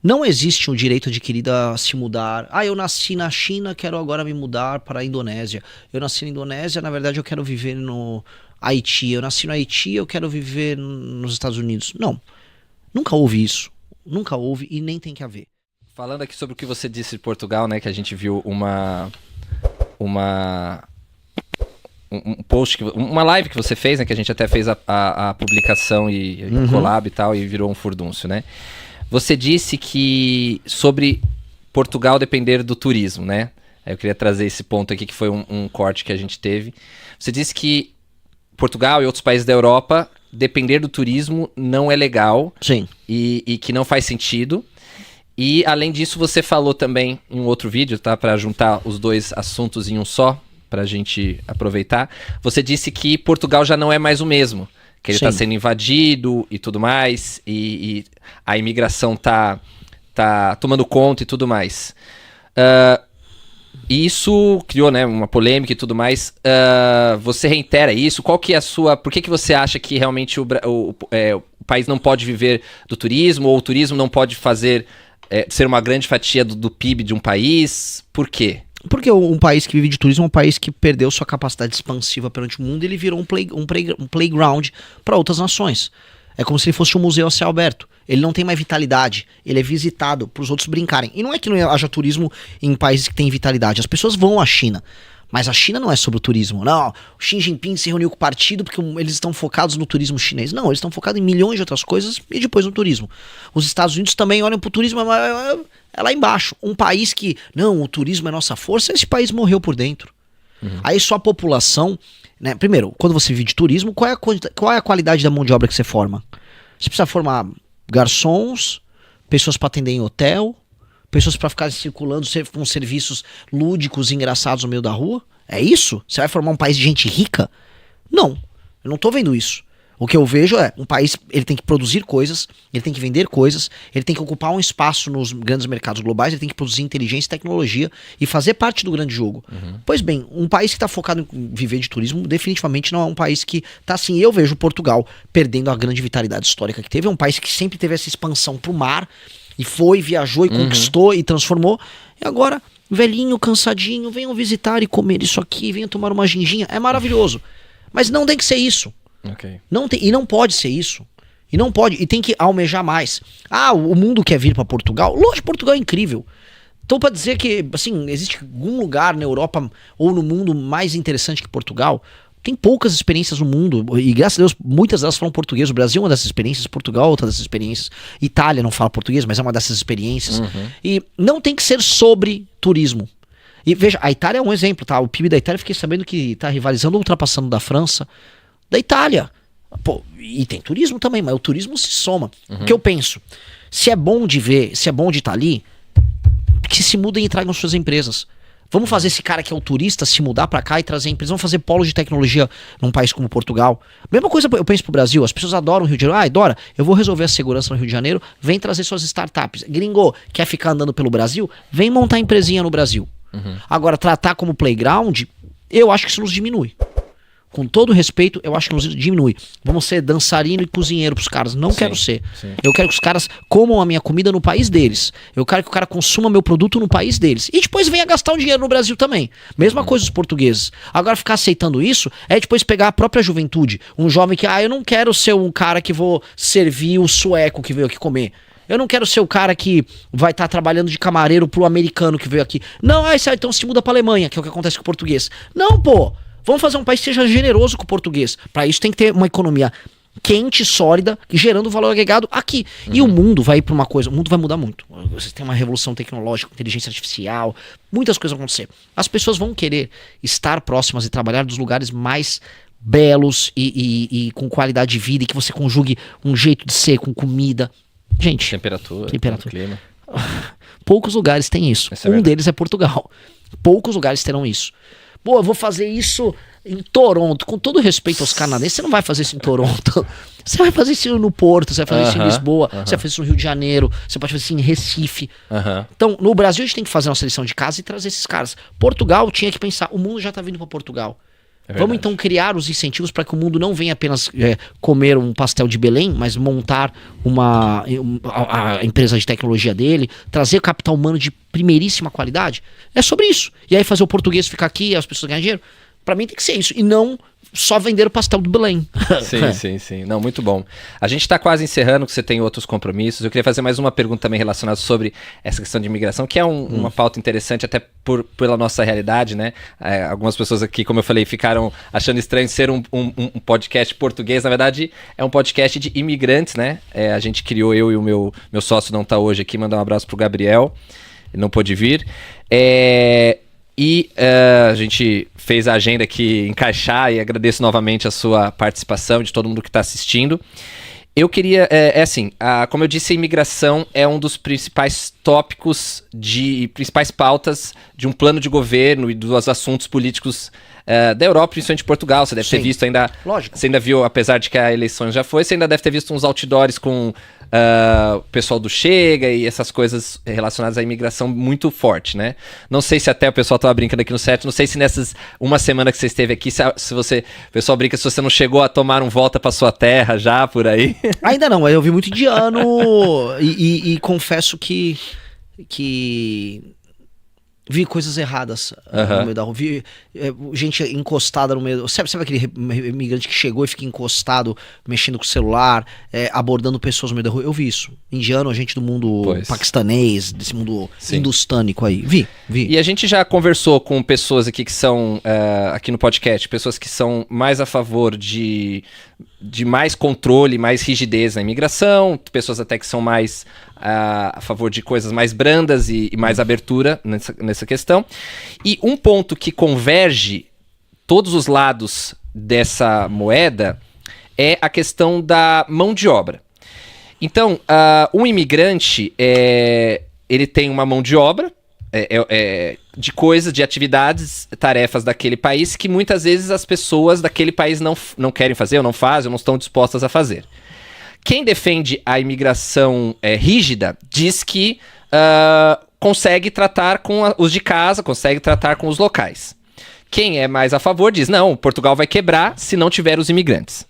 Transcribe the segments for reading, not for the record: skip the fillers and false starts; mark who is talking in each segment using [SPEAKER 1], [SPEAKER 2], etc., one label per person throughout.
[SPEAKER 1] Não existe um direito adquirido a se mudar. Ah, eu nasci na China, quero agora me mudar para a Indonésia. Eu nasci na Indonésia, na verdade eu quero viver no Haiti. Eu nasci no Haiti, eu quero viver nos Estados Unidos. Não, nunca houve isso. Nunca houve e nem tem que haver.
[SPEAKER 2] Falando aqui sobre o que você disse de Portugal, né, que a gente viu um post, uma live que você fez, né, que a gente até fez a publicação e collab e tal, e virou um furdúncio, né? Você disse que sobre Portugal depender do turismo, né? Eu queria trazer esse ponto aqui, que foi um corte que a gente teve. Você disse que Portugal e outros países da Europa, depender do turismo não é legal.
[SPEAKER 1] Sim.
[SPEAKER 2] E que não faz sentido. E, além disso, você falou também em um outro vídeo, tá? Para juntar os dois assuntos em um só, pra gente aproveitar. Você disse que Portugal já não é mais o mesmo. Que ele está sendo invadido e tudo mais, e a imigração tá tomando conta e tudo mais. E isso criou, né, uma polêmica e tudo mais. Você reitera isso? Qual que é a sua... Por que você acha que realmente o país não pode viver do turismo, ou o turismo não pode ser uma grande fatia do PIB de um país? Por quê?
[SPEAKER 1] Porque um país que vive de turismo é um país que perdeu sua capacidade expansiva perante o mundo e ele virou um playground para outras nações. É como se ele fosse um museu a céu aberto. Ele não tem mais vitalidade, ele é visitado para os outros brincarem. E não é que não haja turismo em países que têm vitalidade. As pessoas vão à China, mas a China não é sobre o turismo. Não, o Xi Jinping se reuniu com o partido porque eles estão focados no turismo chinês. Não, eles estão focados em milhões de outras coisas e depois no turismo. Os Estados Unidos também olham para o turismo, é lá embaixo. Um país que, não, o turismo é nossa força, esse país morreu por dentro. Aí sua população, né, primeiro, quando você vive de turismo, qual é a qualidade da mão de obra que você forma? Você precisa formar garçons, pessoas para atender em hotel, pessoas para ficar circulando com serviços lúdicos e engraçados no meio da rua? É isso? Você vai formar um país de gente rica? Não, eu não tô vendo isso. O que eu vejo é um país, ele tem que produzir coisas, ele tem que vender coisas, ele tem que ocupar um espaço nos grandes mercados globais, ele tem que produzir inteligência e tecnologia e fazer parte do grande jogo. Pois bem, um país que está focado em viver de turismo definitivamente não é um país que está assim. Eu vejo Portugal perdendo a grande vitalidade histórica que teve, é um país que sempre teve essa expansão pro mar e foi, viajou e conquistou e transformou, e agora, velhinho, cansadinho, venham visitar e comer isso aqui, venham tomar uma ginginha, é maravilhoso, mas não tem que ser isso.
[SPEAKER 2] Okay.
[SPEAKER 1] E não pode ser isso. E não pode, e tem que almejar mais. Ah, o mundo quer vir para Portugal. Lógico, Portugal é incrível. Então, para dizer que, assim, existe algum lugar na Europa ou no mundo mais interessante que Portugal, tem poucas experiências no mundo, e graças a Deus, muitas delas falam português. O Brasil é uma dessas experiências, Portugal é outra dessas experiências. Itália não fala português, mas é uma dessas experiências. E não tem que ser sobre turismo. E veja, a Itália é um exemplo, tá? O PIB da Itália, fiquei sabendo que tá rivalizando, ultrapassando da França, da Itália. Pô, e tem turismo também, mas o turismo se soma. O que eu penso? Se é bom de ver, se é bom de estar ali, que se mudem e tragam suas empresas. Vamos fazer esse cara que é o turista se mudar pra cá e trazer empresas. Vamos fazer polos de tecnologia num país como Portugal. Mesma coisa eu penso pro Brasil. As pessoas adoram o Rio de Janeiro. Ah, Dora, eu vou resolver a segurança no Rio de Janeiro. Vem trazer suas startups. Gringo, quer ficar andando pelo Brasil? Vem montar empresinha no Brasil. Agora, tratar como playground, eu acho que isso nos diminui. Com todo respeito, eu acho que nos diminui. Vamos ser dançarino e cozinheiro pros caras. Não quero ser. Eu quero que os caras comam a minha comida no país deles. Eu quero que o cara consuma meu produto no país deles. E depois venha gastar um dinheiro no Brasil também. Mesma coisa os portugueses. Agora, ficar aceitando isso é depois pegar a própria juventude. Um jovem que, eu não quero ser um cara que vou servir o sueco que veio aqui comer. Eu não quero ser o cara que vai estar trabalhando de camareiro pro americano que veio aqui. Não, então se muda pra Alemanha, que é o que acontece com o português. Não, pô. Vamos fazer um país que seja generoso com o português. Para isso tem que ter uma economia quente, sólida, gerando valor agregado aqui. E o mundo vai ir para uma coisa, o mundo vai mudar muito. Você tem uma revolução tecnológica, inteligência artificial, muitas coisas vão acontecer. As pessoas vão querer estar próximas e trabalhar dos lugares mais belos e com qualidade de vida, e que você conjugue um jeito de ser com comida. Gente,
[SPEAKER 2] temperatura.
[SPEAKER 1] Clima. Poucos lugares têm isso. Um deles é Portugal. Poucos lugares terão isso. Pô, eu vou fazer isso em Toronto. Com todo respeito aos canadenses, você não vai fazer isso em Toronto. Você vai fazer isso no Porto, você vai fazer isso em Lisboa, você vai fazer isso no Rio de Janeiro, você pode fazer isso em Recife. Então, no Brasil, a gente tem que fazer uma seleção de casa e trazer esses caras. Portugal tinha que pensar, o mundo já tá vindo para Portugal. Vamos então criar os incentivos para que o mundo não venha apenas comer um pastel de Belém, mas montar a empresa de tecnologia dele, trazer capital humano de primeiríssima qualidade. É sobre isso. E aí fazer o português ficar aqui e as pessoas ganharem dinheiro. Para mim tem que ser isso. E não só vender o pastel do Belém.
[SPEAKER 2] Sim. Não, muito bom. A gente está quase encerrando, que você tem outros compromissos. Eu queria fazer mais uma pergunta também relacionada sobre essa questão de imigração, que é uma pauta interessante até pela nossa realidade, né? Algumas pessoas aqui, como eu falei, ficaram achando estranho ser um podcast português. Na verdade, é um podcast de imigrantes, né? A gente criou, eu e o meu sócio não está hoje aqui. Mandar um abraço pro Gabriel. Ele não pôde vir. E a gente fez a agenda aqui encaixar e agradeço novamente a sua participação, de todo mundo que está assistindo. Eu queria, como eu disse, a imigração é um dos principais tópicos, principais pautas de um plano de governo e dos assuntos políticos da Europa, principalmente Portugal. Você deve ter visto ainda,
[SPEAKER 1] lógico.
[SPEAKER 2] Você ainda viu, apesar de que a eleição já foi, você ainda deve ter visto uns outdoors com o pessoal do Chega e essas coisas relacionadas à imigração muito forte, né? Não sei se até o pessoal estava brincando aqui no set, não sei se nessas uma semana que você esteve aqui, o pessoal brinca se você não chegou a tomar um volta para sua terra já por aí.
[SPEAKER 1] Ainda não, eu vi muito indiano e confesso que vi coisas erradas no meio da rua. Vi gente encostada no meio. Sabe aquele imigrante que chegou e fica encostado, mexendo com o celular, abordando pessoas no meio da rua? Eu vi isso. Indiano, gente do mundo paquistanês, desse mundo hindustânico aí. Vi.
[SPEAKER 2] E a gente já conversou com pessoas aqui que são, aqui no podcast, pessoas que são mais a favor de mais controle, mais rigidez na imigração, pessoas até que são mais a favor de coisas mais brandas e mais abertura nessa questão. E um ponto que converge todos os lados dessa moeda é a questão da mão de obra. Então, um imigrante, ele tem uma mão de obra, de coisas, de atividades, tarefas daquele país que muitas vezes as pessoas daquele país não querem fazer, ou não fazem, ou não estão dispostas a fazer. Quem defende a imigração rígida diz que consegue tratar com os de casa, consegue tratar com os locais. Quem é mais a favor diz, não, Portugal vai quebrar se não tiver os imigrantes.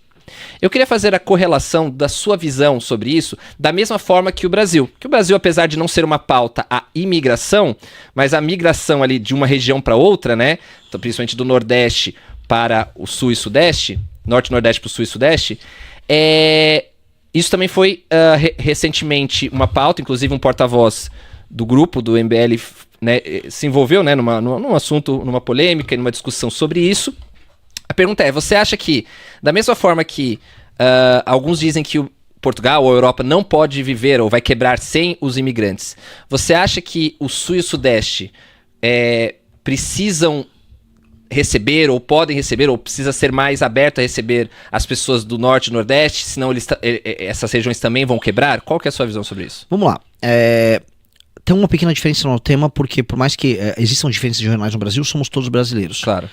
[SPEAKER 2] Eu queria fazer a correlação da sua visão sobre isso da mesma forma que o Brasil. Que o Brasil, apesar de não ser uma pauta a imigração, mas a migração ali de uma região para outra, né? Então, principalmente do Nordeste para o Sul e Sudeste, Norte e Nordeste para o Sul e Sudeste, isso também foi recentemente uma pauta, inclusive um porta-voz do grupo do MBL, né, se envolveu, né, num assunto, numa polêmica, numa discussão sobre isso. A pergunta é, você acha que, da mesma forma que alguns dizem que o Portugal ou a Europa não pode viver ou vai quebrar sem os imigrantes, você acha que o Sul e o Sudeste precisam receber ou podem receber ou precisa ser mais aberto a receber as pessoas do Norte e Nordeste, senão essas regiões também vão quebrar? Qual que é a sua visão sobre isso?
[SPEAKER 1] Vamos lá. Tem uma pequena diferença no tema, porque por mais que existam diferenças regionais no Brasil, somos todos brasileiros.
[SPEAKER 2] Claro.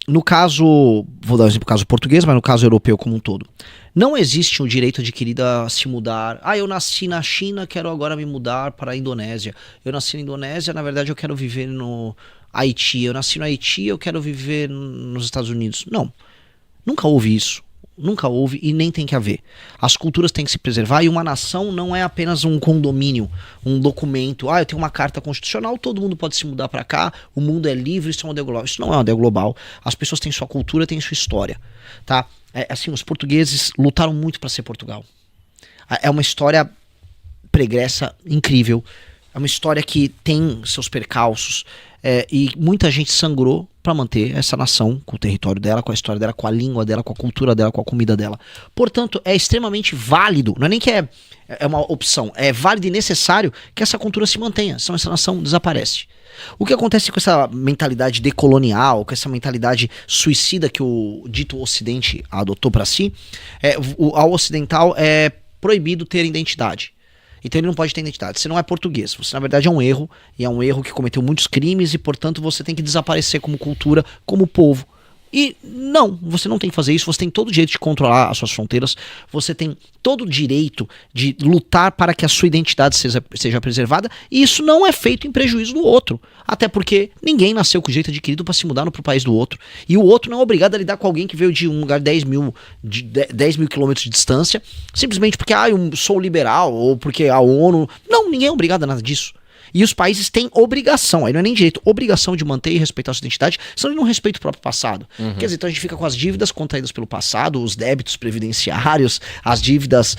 [SPEAKER 1] No caso, vou dar um exemplo, caso português, mas no caso europeu como um todo, não existe um direito adquirido a se mudar. Eu nasci na China, quero agora me mudar para a Indonésia. Eu nasci na Indonésia, na verdade eu quero viver no Haiti. Eu nasci no Haiti, eu quero viver nos Estados Unidos. Não, nunca houve isso. Nunca houve e nem tem que haver. As culturas têm que se preservar e uma nação não é apenas um condomínio, um documento. Eu tenho uma carta constitucional, todo mundo pode se mudar para cá, o mundo é livre, isso é um modelo global. Isso não é um modelo global. As pessoas têm sua cultura, têm sua história. Tá? Assim, os portugueses lutaram muito para ser Portugal. É uma história pregressa, incrível. É uma história que tem seus percalços e muita gente sangrou para manter essa nação com o território dela, com a história dela, com a língua dela, com a cultura dela, com a comida dela. Portanto, é extremamente válido, não é nem que é uma opção, é válido e necessário que essa cultura se mantenha, senão essa nação desaparece. O que acontece com essa mentalidade decolonial, com essa mentalidade suicida que o dito Ocidente adotou para si, ao ocidental é proibido ter identidade. Então ele não pode ter identidade. Você não é português. Você, na verdade, é um erro. E é um erro que cometeu muitos crimes. E, portanto, você tem que desaparecer como cultura, como povo. E não, você não tem que fazer isso, você tem todo o direito de controlar as suas fronteiras, você tem todo o direito de lutar para que a sua identidade seja preservada, e isso não é feito em prejuízo do outro. Até porque ninguém nasceu com o direito adquirido para se mudar pro país do outro. E o outro não é obrigado a lidar com alguém que veio de um lugar 10 mil quilômetros de distância, simplesmente porque eu sou liberal, ou porque a ONU... Não, ninguém é obrigado a nada disso. E os países têm obrigação, aí não é nem direito, obrigação de manter e respeitar a sua identidade, senão eles não respeitam o próprio passado. Quer dizer, então a gente fica com as dívidas contraídas pelo passado, os débitos previdenciários, as dívidas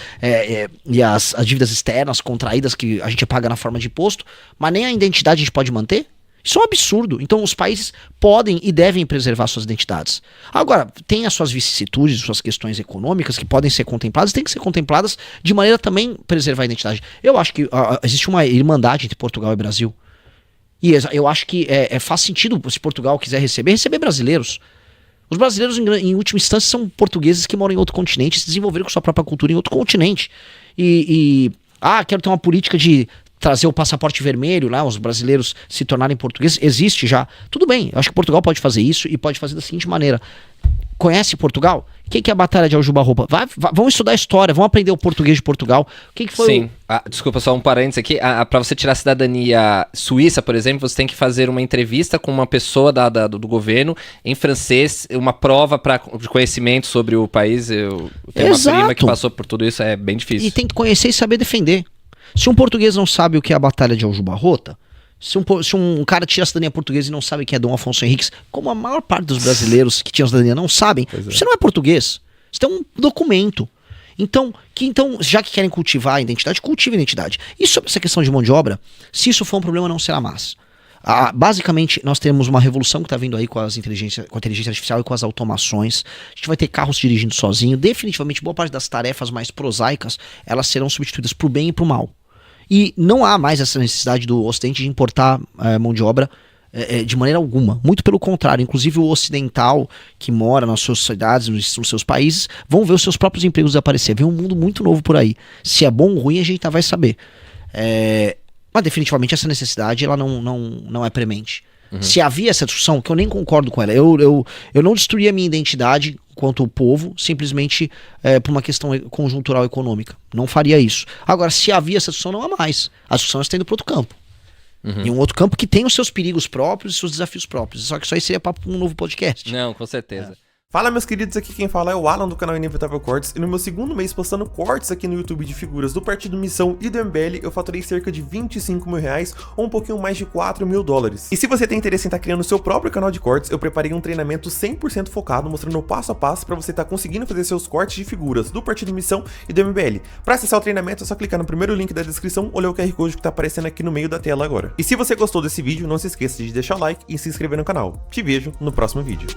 [SPEAKER 1] e as dívidas externas contraídas que a gente paga na forma de imposto, mas nem a identidade a gente pode manter. Isso é um absurdo. Então os países podem e devem preservar suas identidades. Agora, tem as suas vicissitudes, suas questões econômicas que podem ser contempladas, tem que ser contempladas de maneira também preservar a identidade. Eu acho que existe uma irmandade entre Portugal e Brasil. E eu acho que faz sentido, se Portugal quiser receber brasileiros. Os brasileiros, em última instância, são portugueses que moram em outro continente e se desenvolveram com sua própria cultura em outro continente. Quero ter uma política de trazer o passaporte vermelho, lá, os brasileiros se tornarem portugueses, existe já. Tudo bem, eu acho que Portugal pode fazer isso e pode fazer da seguinte maneira. Conhece Portugal? O que é a Batalha de Aljubarropa? Vamos estudar a história, vamos aprender o português de Portugal. O que foi
[SPEAKER 2] Sim. Desculpa, só um parênteses aqui. Para você tirar a cidadania suíça, por exemplo, você tem que fazer uma entrevista com uma pessoa do governo em francês, uma prova de conhecimento sobre o país. Eu tenho uma prima que passou por tudo isso, é bem difícil.
[SPEAKER 1] E tem que conhecer e saber defender. Se um português não sabe o que é a Batalha de Aljubarrota, se um cara tira a cidadania portuguesa e não sabe quem é Dom Afonso Henriques, como a maior parte dos brasileiros que tinham cidadania não sabem, você não é português. Você tem um documento. Então, já que querem cultivar a identidade, cultive a identidade. E sobre essa questão de mão de obra, se isso for um problema, não será mais. Basicamente, nós temos uma revolução que está vindo aí com a inteligência artificial e com as automações. A gente vai ter carros dirigindo sozinho. Definitivamente, boa parte das tarefas mais prosaicas, elas serão substituídas para o bem e para o mal. E não há mais essa necessidade do Ocidente de importar mão de obra de maneira alguma. Muito pelo contrário. Inclusive o ocidental que mora nas suas cidades, nos seus países, vão ver os seus próprios empregos desaparecer. Vem um mundo muito novo por aí. Se é bom ou ruim, a gente vai saber. Mas definitivamente essa necessidade ela não é premente. Se havia essa discussão, que eu nem concordo com ela, eu não destruía a minha identidade quanto povo, simplesmente por uma questão conjuntural econômica. Não faria isso. Agora, se havia essa discussão, não há mais. A discussão está indo para outro campo. Em um outro campo que tem os seus perigos próprios e seus desafios próprios. Só que isso aí seria papo para um novo podcast.
[SPEAKER 2] Não, com certeza.
[SPEAKER 3] Fala, meus queridos, aqui quem fala é o Alan do canal Inevitável Cortes, e no meu segundo mês postando cortes aqui no YouTube de figuras do Partido Missão e do MBL, eu faturei cerca de 25 mil reais, ou um pouquinho mais de 4 mil dólares. E se você tem interesse em estar criando seu próprio canal de cortes, eu preparei um treinamento 100% focado, mostrando o passo a passo para você estar conseguindo fazer seus cortes de figuras do Partido Missão e do MBL. Para acessar o treinamento é só clicar no primeiro link da descrição ou ler o QR Code que está aparecendo aqui no meio da tela agora. E se você gostou desse vídeo, não se esqueça de deixar o like e se inscrever no canal. Te vejo no próximo vídeo.